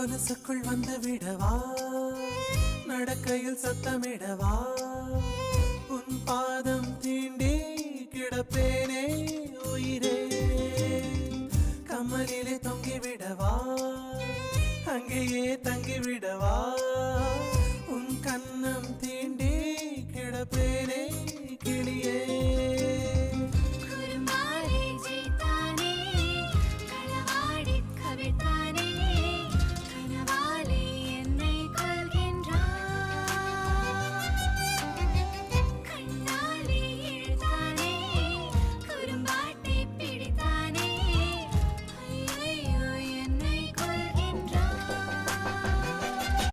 கொலுசுக்குள் வந்து விடவா, நடக்கையில் சத்தமிடவா, உன் பாதம் தீண்டி கிடப்பேனே உயிரே. கமலிலே தொங்கி விடவா, அங்கேயே தங்கி விடவா.